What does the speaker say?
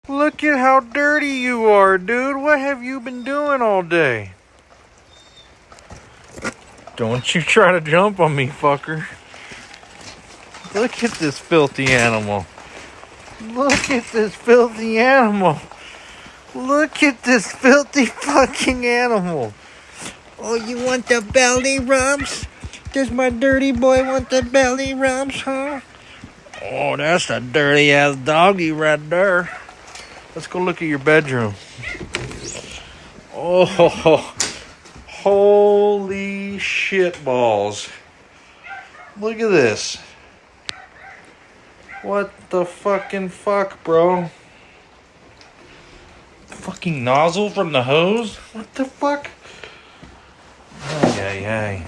Look at how dirty you are, dude. What have you been doing all day? Don't you try to jump on me, fucker. Look at this filthy animal. Look at this filthy animal. Look at this filthy fucking animal. Oh, you want the belly rubs? Does my dirty boy want the belly rubs, huh? Oh, that's a dirty ass doggy right there. Let's go look at your bedroom. Oh, holy shit balls. Look at this. What the fucking fuck, bro? Fucking nozzle from the hose? What the fuck? Ay, ay, ay.